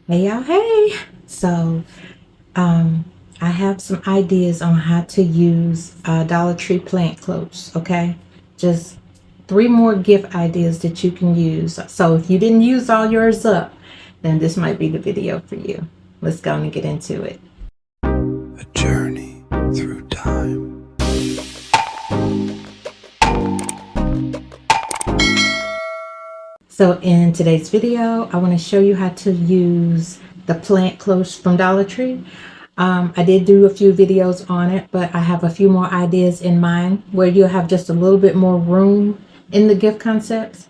Hey y'all, hey. So, I have some ideas on how to use Dollar Tree plant cloches, okay? Just three more gift ideas that you can use. So if you didn't use all yours up, then this might be the video for you. Let's go and get into it. A journey through time. So in today's video, I want to show you how to use the plant cloche from Dollar Tree. I did do a few videos on it, but I have a few more ideas in mind where you'll have just a little bit more room in the gift concepts.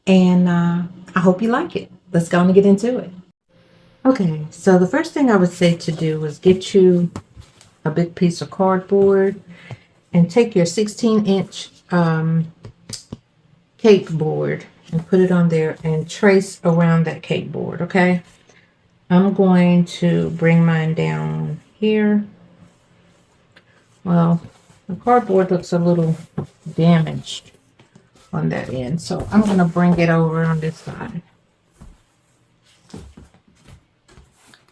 And I hope you like it. Let's go and get into it. Okay, so the first thing I would say to do is get you a big piece of cardboard and take your 16-inch cake board and put it on there and trace around that cake board, okay? I'm going to bring mine down here. Well, the cardboard looks a little damaged on that end, so I'm going to bring it over on this side.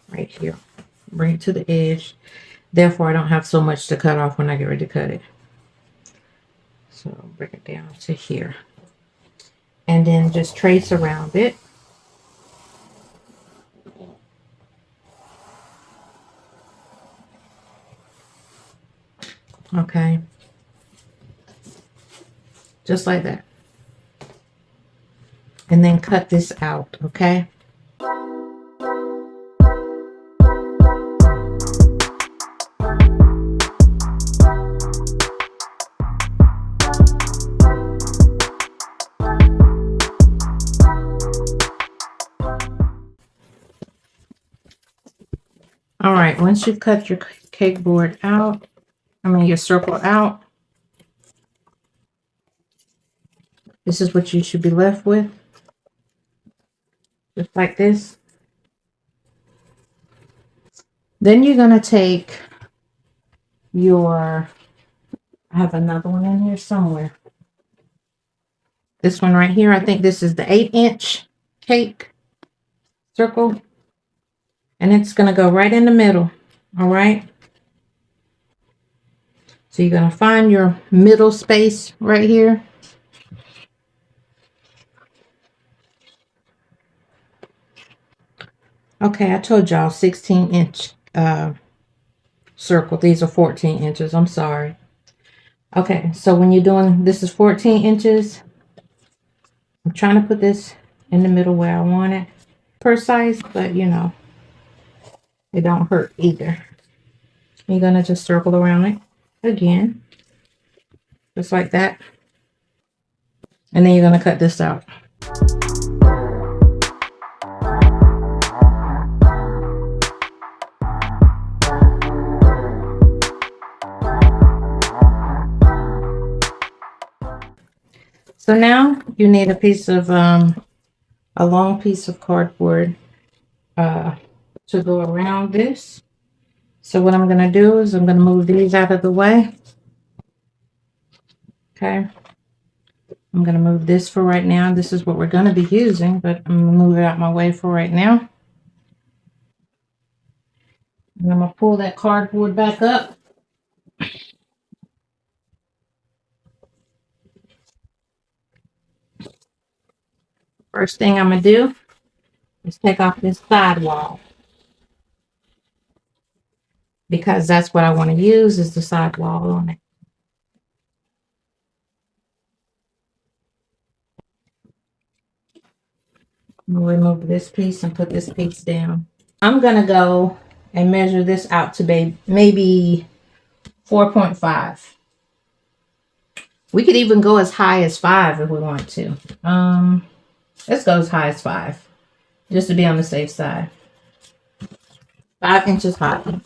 Right here. Bring it to the edge. Therefore, I don't have so much to cut off when I get ready to cut it. So, bring it down to here. And then just trace around it. Okay. Just like that. And then cut this out, okay? All right, once you've cut your cake board out, your circle out, this is what you should be left with. Just like this. Then you're going to take your, I have another one in here somewhere. This one right here, I think this is the 8-inch cake circle. And it's going to go right in the middle. All right. So you're going to find your middle space right here. Okay, I told y'all 16-inch circle. These are 14 inches. I'm sorry. Okay, so when you're doing, this is 14 inches. I'm trying to put this in the middle where I want it. Precise, but you know, it don't hurt either. You're going to just circle around it again. Just like that. And then you're going to cut this out. So now you need a piece of, a long piece of cardboard to go around this. So what I'm going to do is I'm going to move these out of the way. Okay. I'm going to move this for right now. This is what we're going to be using, but I'm going to move it out my way for right now. And I'm going to pull that cardboard back up. First thing I'm going to do is take off this sidewall, because that's what I want to use, is the sidewall on it. I'm going to remove this piece and put this piece down. I'm going to go and measure this out to be maybe 4.5. We could even go as high as 5 if we want to. Let's go as high as 5, just to be on the safe side. 5 inches high.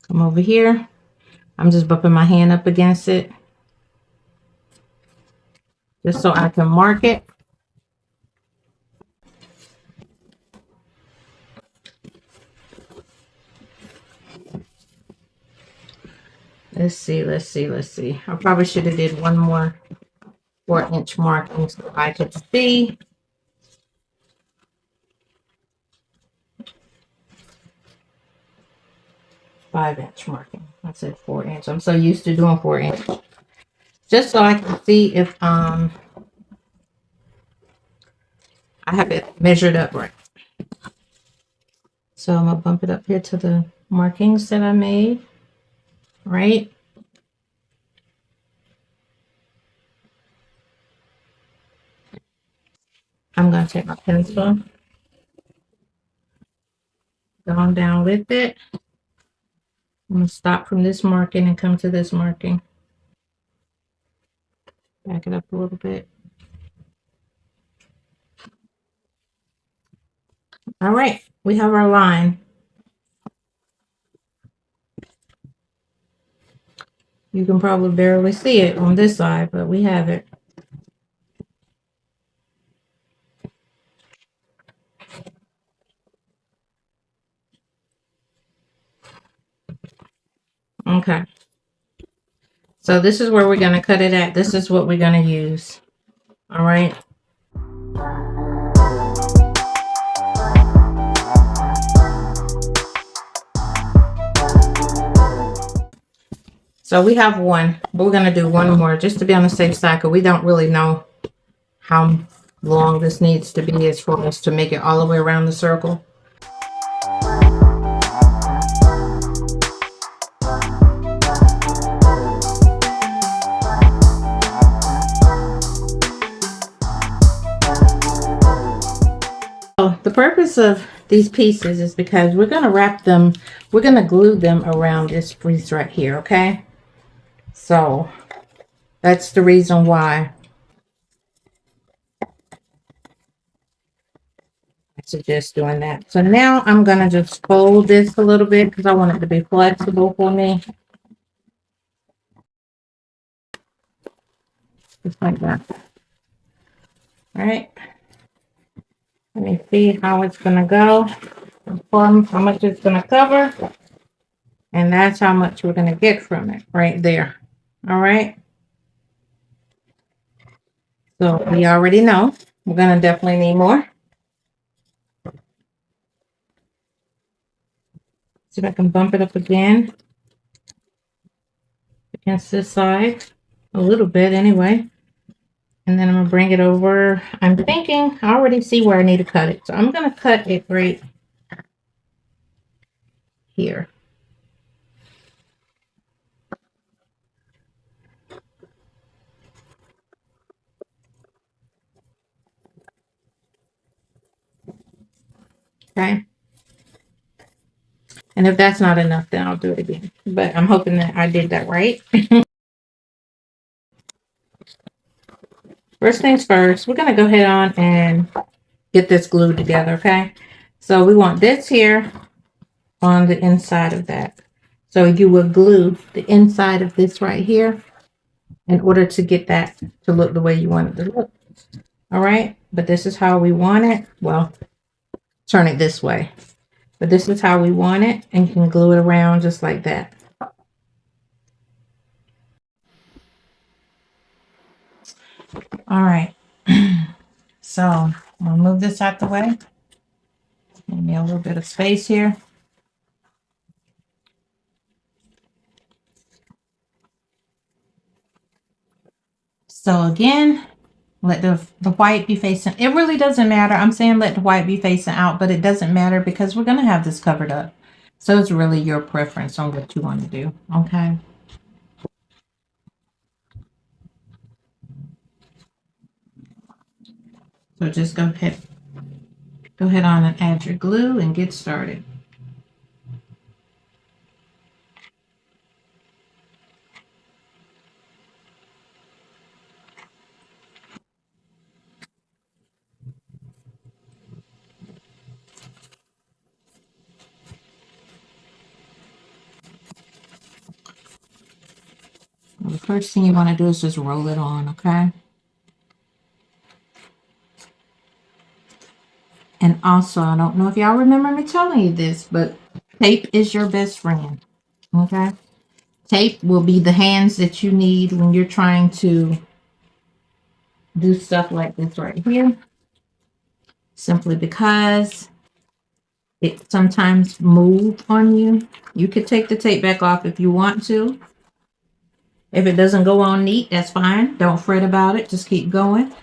Come over here. I'm just bumping my hand up against it, just so I can mark it. Let's see. I probably should have did one more 4-inch marking so I could see. 5-inch marking. I said 4-inch. I'm so used to doing 4-inch. Just so I can see if I have it measured up right. So I'm gonna bump it up here to the markings that I made, right? I'm gonna take my pencil, go on down with it. I'm gonna stop from this marking and come to this marking. Back it up a little bit. All right, we have our line. You can probably barely see it on this side, but we have it. Okay. So this is where we're going to cut it at. This is what we're going to use. All right. So we have one, but we're going to do one more just to be on the safe side, because we don't really know how long this needs to be as far as to make it all the way around the circle. So the purpose of these pieces is because we're going to wrap them, we're going to glue them around this piece right here, okay? So that's the reason why I suggest doing that. So now I'm going to just fold this a little bit because I want it to be flexible for me. Just like that. All right. Let me see how it's going to go. How much it's going to cover. And that's how much we're going to get from it right there. All right. So we already know we're going to definitely need more. See if I can bump it up again against this side a little bit anyway. And then I'm going to bring it over. I'm thinking I already see where I need to cut it. So I'm going to cut it right here. Okay. And if that's not enough, then I'll do it again. But I'm hoping that I did that right. First things first, we're going to go ahead on and get this glued together, okay? So we want this here on the inside of that. So you will glue the inside of this right here in order to get that to look the way you want it to look. All right? But this is how we want it. Well, turn it this way. But this is how we want it, and you can glue it around just like that. All right. So I'm going to move this out the way. Give me a little bit of space here. So again, let the white be facing. It really doesn't matter. I'm saying let the white be facing out, but it doesn't matter because we're going to have this covered up. So it's really your preference on what you want to do. Okay. So just go ahead on and add your glue and get started. Well, the first thing you want to do is just roll it on, okay? And also, I don't know if y'all remember me telling you this, but tape is your best friend, okay? Tape will be the hands that you need when you're trying to do stuff like this right here. Simply because it sometimes move on you. You could take the tape back off if you want to. If it doesn't go on neat, that's fine. Don't fret about it. Just keep going,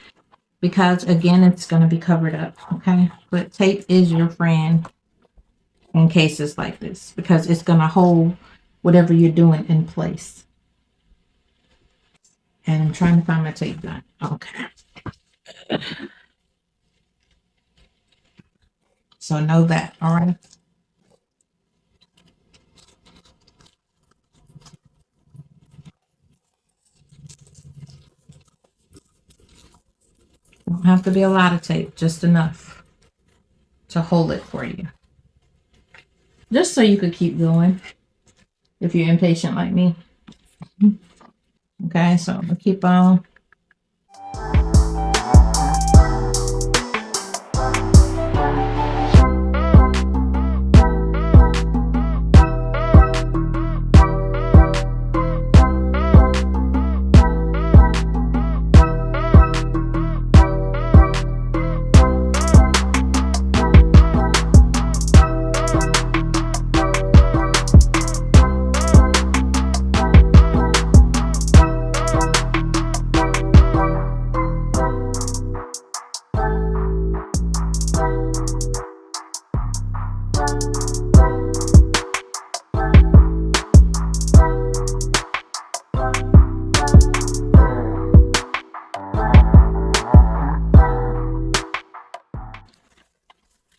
because again, it's going to be covered up. Okay, but tape is your friend in cases like this, because it's going to hold whatever you're doing in place. And I'm trying to find my tape gun. Okay. So know that. All right. Don't have to be a lot of tape, just enough to hold it for you. Just so you could keep going if you're impatient like me. Okay, so I'm gonna keep on.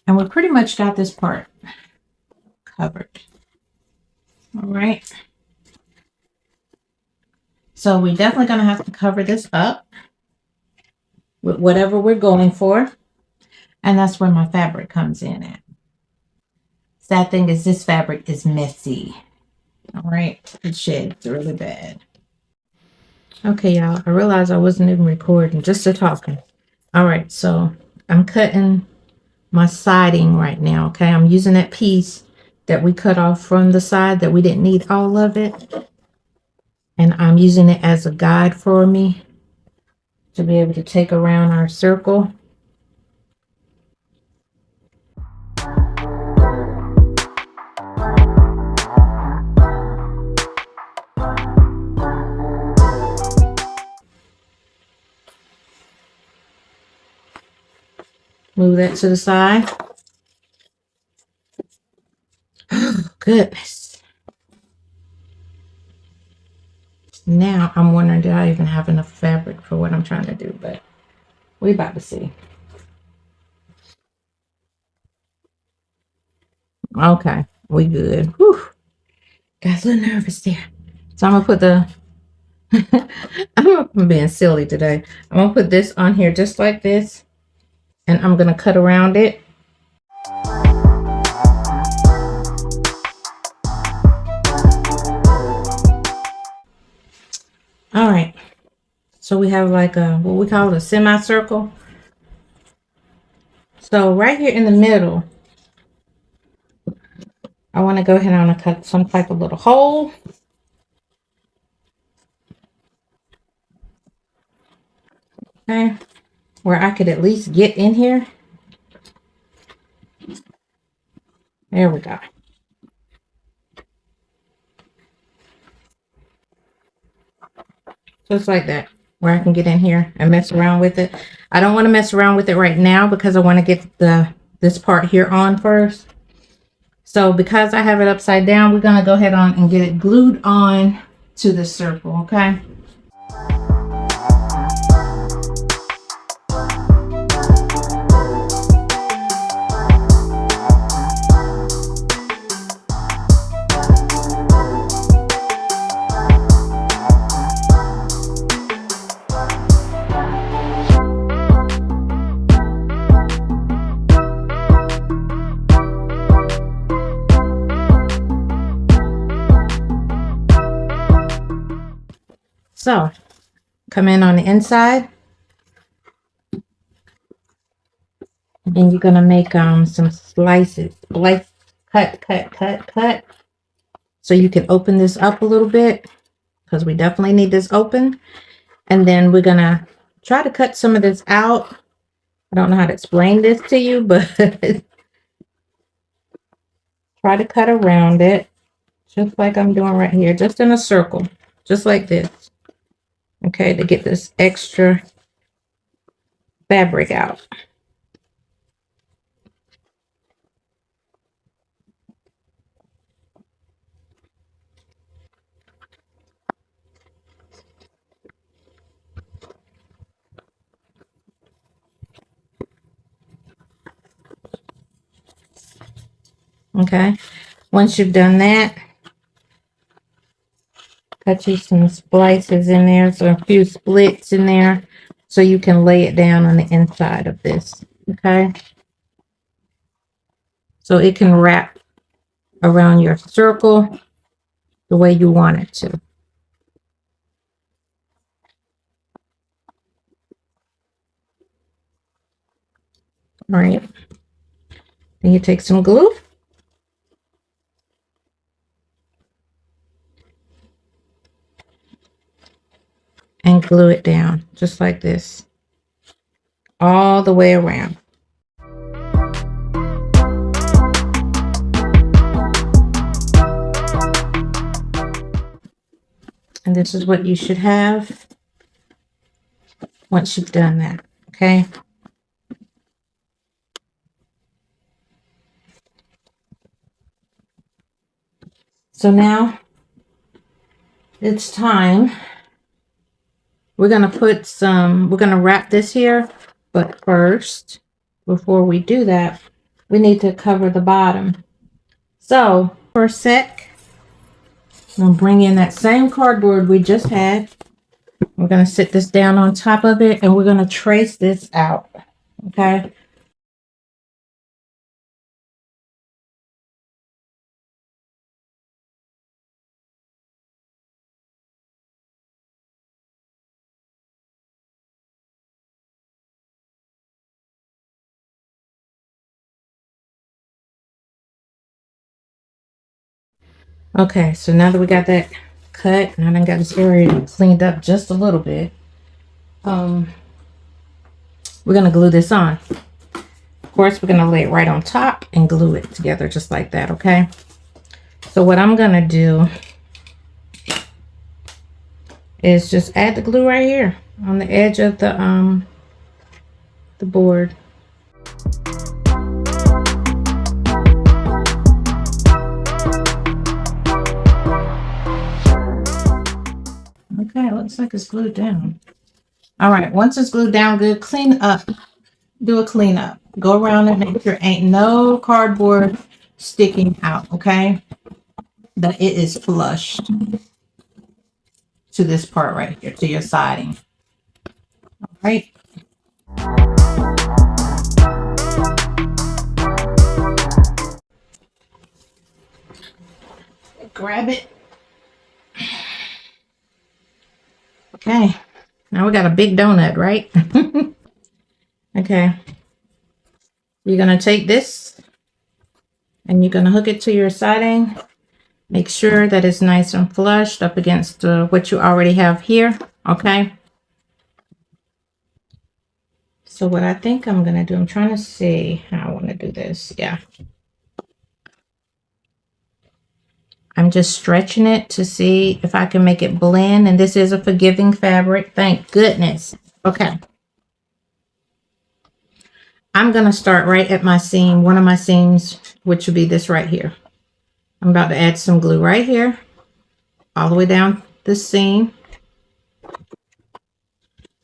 And we pretty much got this part covered. All right. So we're definitely going to have to cover this up with whatever we're going for. And that's where my fabric comes in at. Sad thing is, this fabric is messy. All right. It sheds really bad. Okay, y'all. I realized I wasn't even recording, just the talking. All right. So I'm cutting my siding right now. Okay, I'm using that piece that we cut off from the side that we didn't need all of it, and I'm using it as a guide for me to be able to take around our circle. Move that to the side. Goodness. Now I'm wondering, did I even have enough fabric for what I'm trying to do? But we about to see. Okay, we good. Whew. Got a little nervous there. So I'm gonna put the I'm being silly today. I'm gonna put this on here just like this, and I'm gonna cut around it. All right, so we have like a, what we call a semicircle. So right here in the middle, I want to go ahead and cut some type of little hole. Okay, where I could at least get in here. There we go. Just like that, where I can get in here and mess around with it. I don't want to mess around with it right now because I want to get this part here on first. So because I have it upside down, we're going to go ahead on and get it glued on to the circle, okay? So come in on the inside, and you're gonna make some slices, like cut, so you can open this up a little bit, because we definitely need this open. And then we're gonna try to cut some of this out. I don't know how to explain this to you, but Try to cut around it, just like I'm doing right here, just in a circle, just like this. Okay, to get this extra fabric out. Okay, once you've done that, cut you some splices in there, so a few splits in there, so you can lay it down on the inside of this. Okay, so it can wrap around your circle the way you want it to. All right, then you take some glue and glue it down just like this all the way around. And this is what you should have once you've done that. Okay, so now it's time. We're gonna wrap this here, but first, before we do that, we need to cover the bottom. So for a sec, I'm gonna bring in that same cardboard we just had. We're gonna sit this down on top of it and we're gonna trace this out. Okay. Okay, so now that we got that cut and I done got this area cleaned up just a little bit, we're gonna glue this on. Of course, we're gonna lay it right on top and glue it together just like that. Okay, so what I'm gonna do is just add the glue right here on the edge of the board. Okay, looks like it's glued down. All right, once it's glued down good, clean up. Do a cleanup. Go around and make sure ain't no cardboard sticking out, okay? That it is flushed to this part right here, to your siding. All right. Grab it. Okay, now we got a big donut, right? Okay, you're gonna take this and you're gonna hook it to your siding. Make sure that it's nice and flushed up against what you already have here. Okay, so what I think I'm gonna do, I'm trying to see how I want to do this. Yeah, I'm just stretching it to see if I can make it blend, and this is a forgiving fabric, thank goodness. Okay, I'm gonna start right at my seam, one of my seams, which would be this right here. I'm about to add some glue right here, all the way down this seam.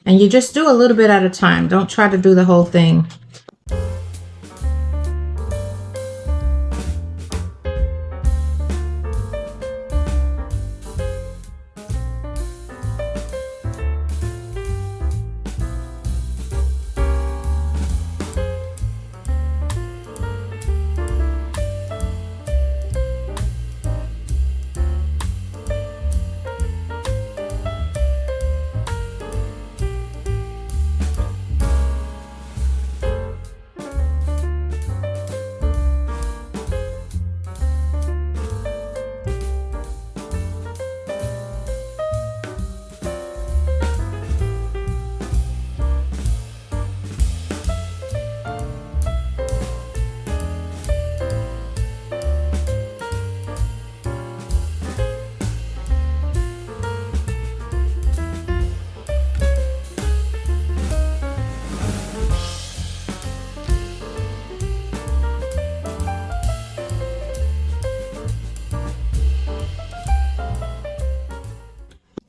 And you just do a little bit at a time. Don't try to do the whole thing.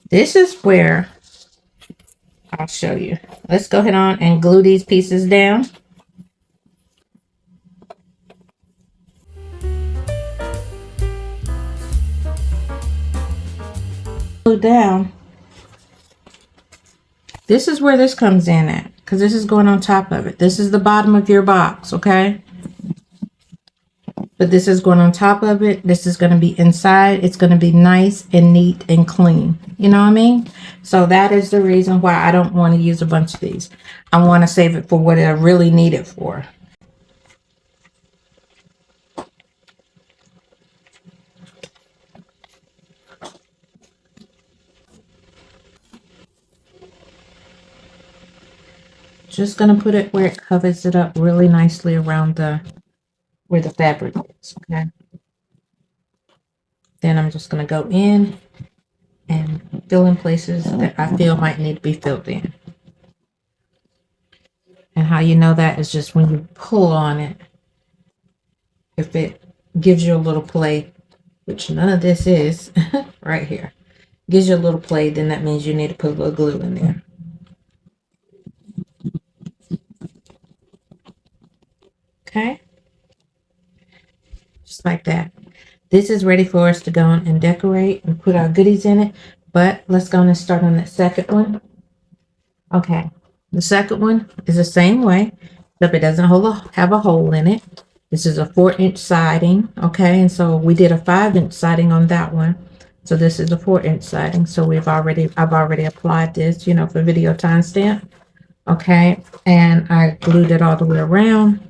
This is where I'll show you. Let's go ahead on and glue these pieces down. Glue down. This is where this comes in at, because this is going on top of it. This is the bottom of your box, okay? But this is going on top of it. This is going to be inside. It's going to be nice and neat and clean. You know what I mean? So that is the reason why I don't want to use a bunch of these. I want to save it for what I really need it for. Just going to put it where it covers it up really nicely around where the fabric is, okay? Then I'm just going to go in and fill in places that I feel might need to be filled in. And how you know that is just when you pull on it. If it gives you a little play, which none of this is, right here, gives you a little play, then that means you need to put a little glue in there. Okay? Just like that. This is ready for us to go on and decorate and put our goodies in it. But let's go on and start on that second one. Okay. The second one is the same way, except it doesn't have a hole in it. This is a 4-inch siding. Okay. And so we did a 5-inch siding on that one. So this is a 4-inch siding. So I've already applied this, you know, for video timestamp. Okay. And I glued it all the way around.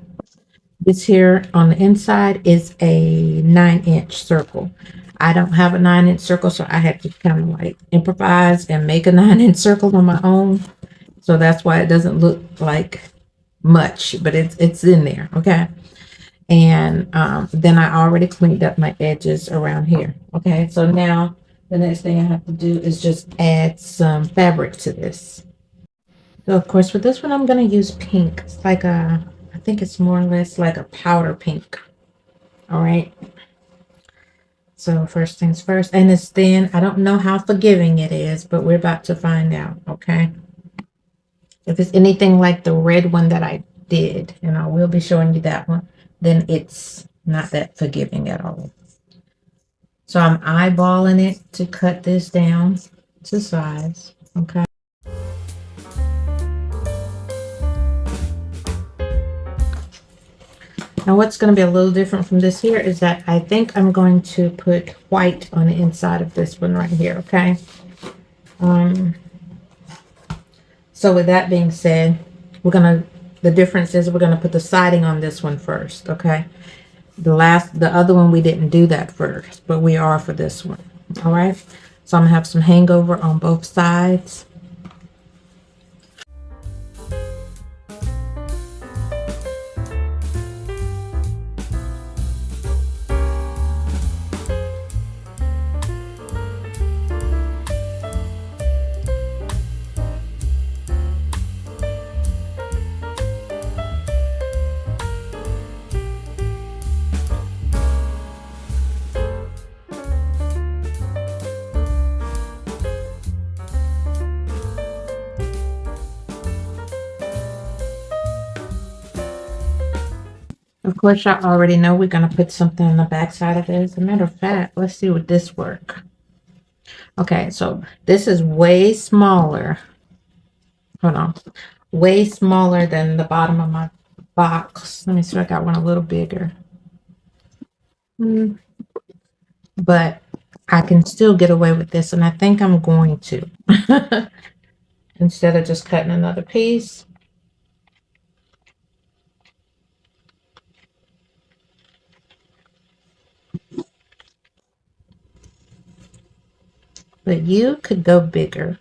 This here on the inside is a 9-inch circle. I don't have a 9-inch circle, so I had to kind of like improvise and make a 9-inch circle on my own. So that's why it doesn't look like much, but it's in there, okay? And then I already cleaned up my edges around here, okay? So now the next thing I have to do is just add some fabric to this. So of course, with this one, I'm going to use pink. It's like I think it's more or less like a powder pink. All right. So first things first, and it's thin. I don't know how forgiving it is, but we're about to find out. Okay. If it's anything like the red one that I did, and I will be showing you that one, then it's not that forgiving at all. So I'm eyeballing it to cut this down to size. Okay. Now what's going to be a little different from this here is that I think I'm going to put white on the inside of this one right here, okay? So with that being said, the difference is we're going to put the siding on this one first, okay? The other one we didn't do that first, but we are for this one, all right? So I'm going to have some hangover on both sides. Of course, I already know we're going to put something on the back side of it. As a matter of fact, let's see would this work. Okay, so this is way smaller. Hold on. Way smaller than the bottom of my box. Let me see if I got one a little bigger. But I can still get away with this, and I think I'm going to. Instead of just cutting another piece. But you could go bigger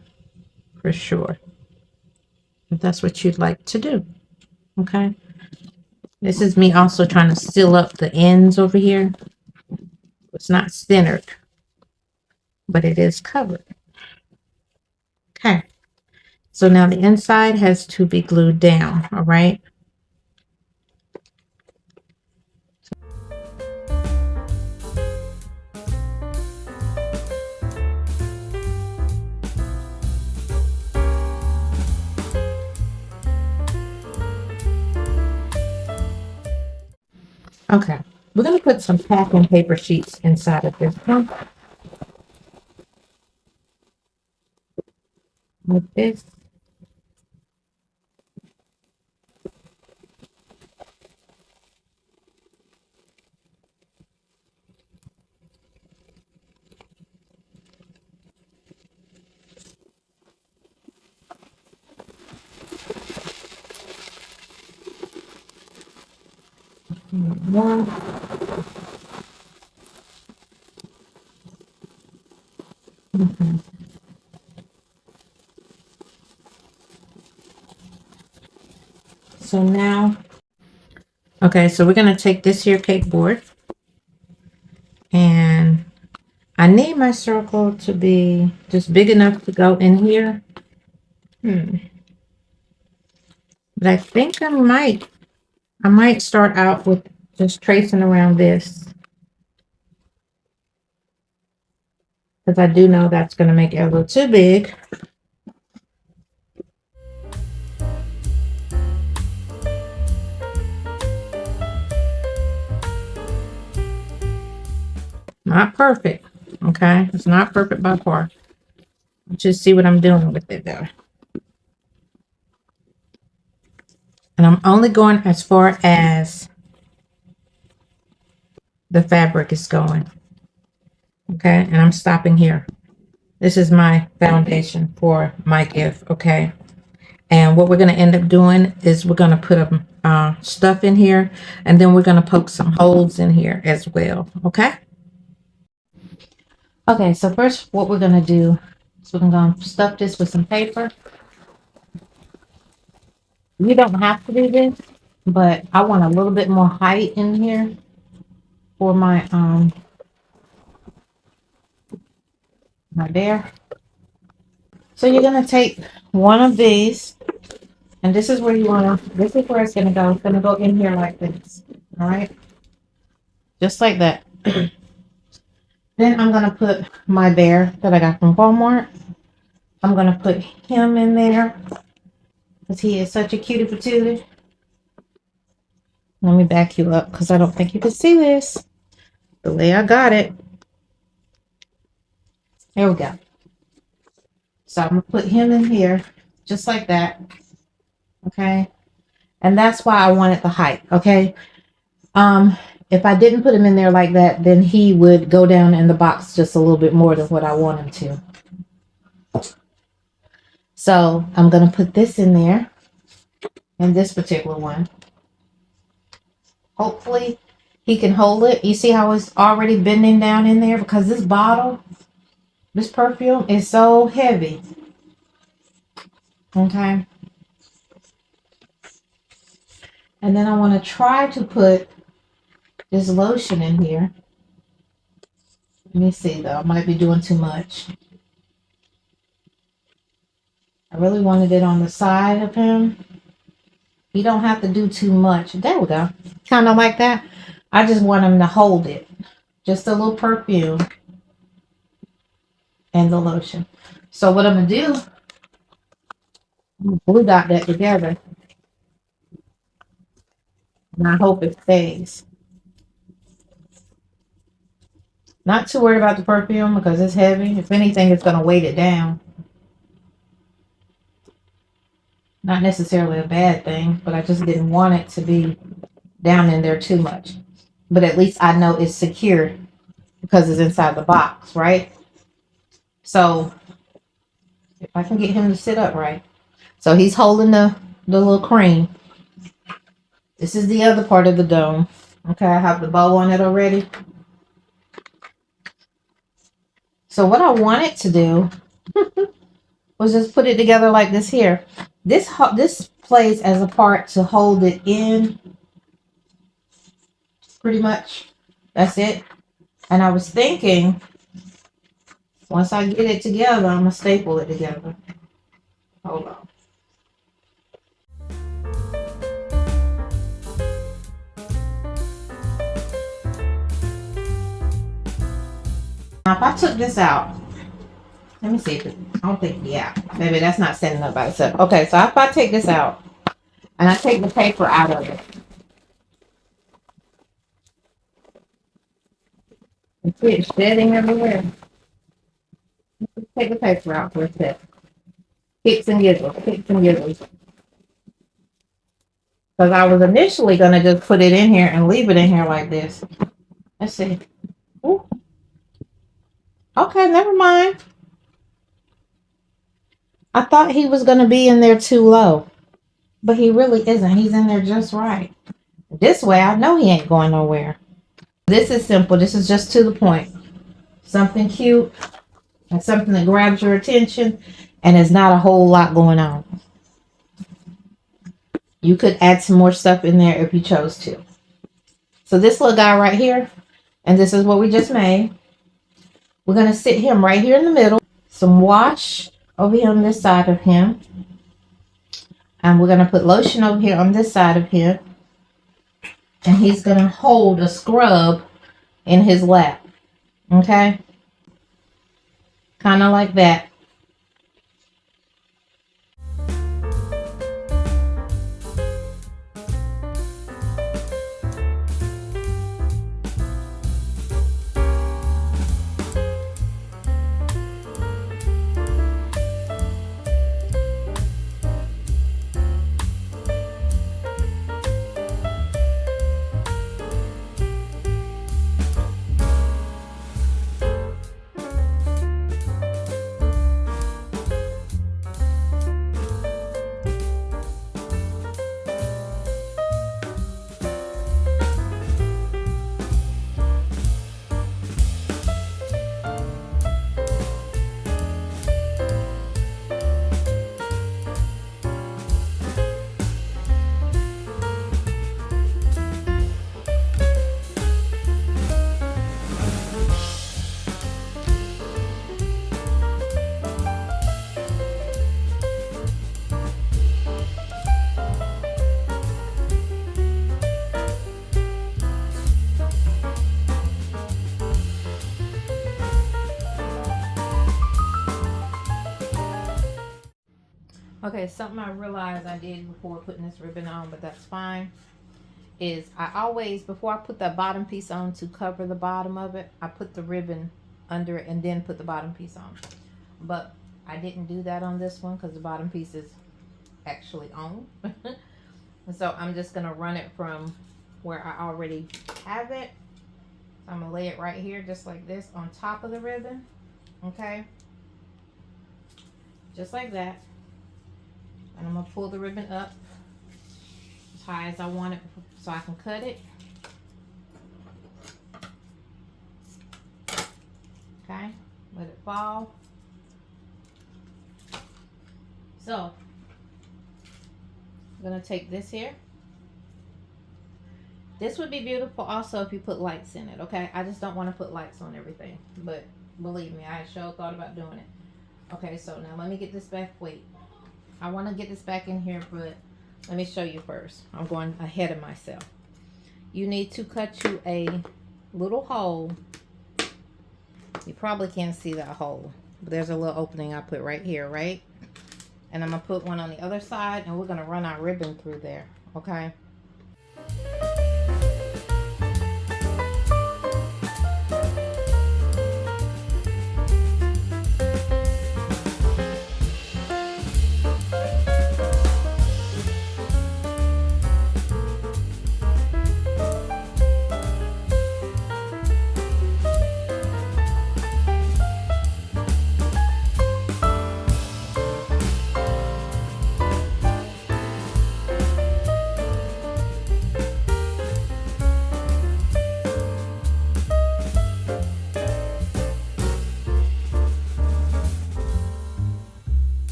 for sure, if that's what you'd like to do. Okay. This is me also trying to seal up the ends over here. It's not centered, but it is covered. Okay. So now the inside has to be glued down. All right. Okay, we're going to put some packing paper sheets inside of this one, like this. One. Okay. So now, okay, so we're going to take this here cake board, and I need my circle to be just big enough to go in here. But I think I might start out with just tracing around this, because I do know that's going to make it a little too big. Not perfect, okay? It's not perfect by far. Just see what I'm doing with it though. And I'm only going as far as the fabric is going, okay? And I'm stopping here. This is my foundation for my gift, okay? And what we're going to end up doing is we're going to put stuff in here, and then we're going to poke some holes in here as well, okay? Okay, so first what we're going to do is we're going to stuff this with some paper. You don't have to do this, but I want a little bit more height in here for my bear. So you're going to take one of these, and this is where this is where it's going to go. It's going to go in here like this, all right? Just like that. Then I'm going to put my bear that I got from Walmart. I'm going to put him in there because he is such a cutie patootie. Let me back you up because I don't think you can see this the way I got it. There we go. So I'm going to put him in here just like that. Okay. And that's why I wanted the height. Okay. If I didn't put him in there like that, then he would go down in the box just a little bit more than what I want him to. So I'm going to put this in there, in this particular one. Hopefully he can hold it. You see how it's already bending down in there? Because this bottle, this perfume is so heavy. Okay. And then I want to try to put this lotion in here. Let me see though. I might be doing too much. I really wanted it on the side of him. You don't have to do too much. There we go. Kind of like that. I just want him to hold it. Just a little perfume and the lotion. So what I'm going to do, I'm going to glue dot that together. And I hope it stays. Not too worried about the perfume because it's heavy. If anything, it's going to weight it down. Not necessarily a bad thing, but I just didn't want it to be down in there too much. But at least I know it's secure because it's inside the box, right? So if I can get him to sit up right. So he's holding the little cream. This is the other part of the dome. Okay, I have the bow on it already. So what I wanted to do was just put it together like this here. This plays as a part to hold it in. Pretty much. That's it. And I was thinking, once I get it together, I'm going to staple it together. Hold on. Now, if I took this out, let me see if it, I don't think, yeah, maybe that's not standing up by itself. Okay, so if I take this out and I take the paper out of it, It's shedding everywhere. Take the paper out for a sec. Kicks and giggles, kicks and giggles. Because I was initially going to just put it in here and leave it in here like this. Let's see. Ooh. Okay, never mind. I thought he was going to be in there too low. But he really isn't. He's in there just right. This way, I know he ain't going nowhere. This is simple. This is just to the point. Something cute and something that grabs your attention, and there's not a whole lot going on. You could add some more stuff in there if you chose to. So this little guy right here, and this is what we just made. We're going to sit him right here in the middle. Some wash over here on this side of him. And we're going to put lotion over here on this side of him. And he's going to hold a scrub in his lap. Okay? Kind of like that. Okay, something I realized I did before putting this ribbon on, but that's fine, is I always, before I put that bottom piece on to cover the bottom of it, I put the ribbon under it and then put the bottom piece on. But I didn't do that on this one because the bottom piece is actually on. And so I'm just going to run it from where I already have it. So I'm going to lay it right here just like this on top of the ribbon. Okay? Just like that. And I'm going to pull the ribbon up as high as I want it so I can cut it. Okay, let it fall. So, I'm going to take this here. This would be beautiful also if you put lights in it, okay? I just don't want to put lights on everything. But believe me, I sure thought about doing it. Okay, so now let me get this back. Wait. I want to get this back in here, but let me show you first. I'm going ahead of myself. You need to cut you a little hole. You probably can't see that hole, but there's a little opening I put right here, right? And I'm going to put one on the other side, and we're going to run our ribbon through there, okay?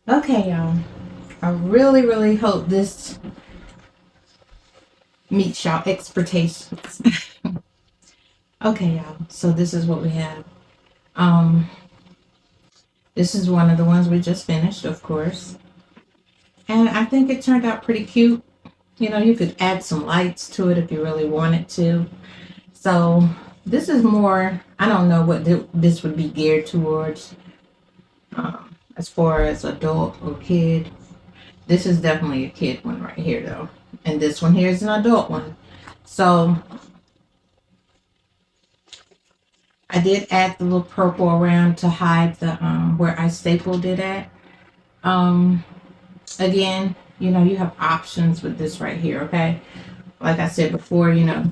Okay, y'all. I really hope this meets y'all expectations. Okay, y'all. So this is what we have. This is one of the ones we just finished, of course. And I think it turned out pretty cute. You know, you could add some lights to it if you really wanted to. So this is more, I don't know what this would be geared towards. As far as adult or kid. This is definitely a kid one right here though. And this one here is an adult one. So I did add the little purple around to hide the where I stapled it at. Again, you know, you have options with this right here, okay? Like I said before, you know,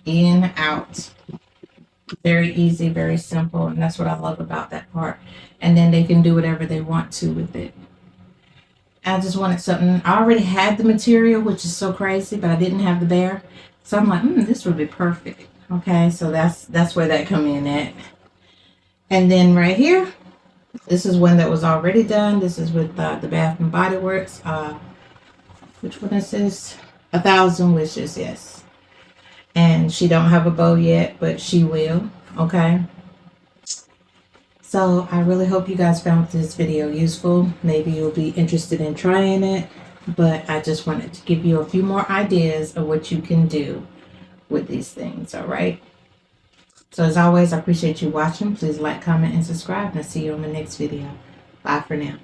in, out. Very easy, very simple, and that's what I love about that part. And then they can do whatever they want to with it. I just wanted something. I already had the material, which is so crazy, but I didn't have the bear. So I'm like, this would be perfect. Okay, so that's where that come in at. And then right here, this is one that was already done. This is with the Bath and Body Works. Which one is this? 1,000 Wishes, yes. And she don't have a bow yet, but she will. Okay. So I really hope you guys found this video useful. Maybe you'll be interested in trying it, but I just wanted to give you a few more ideas of what you can do with these things. All right. So as always, I appreciate you watching. Please like, comment, and subscribe, and I'll see you on the next video. Bye for now.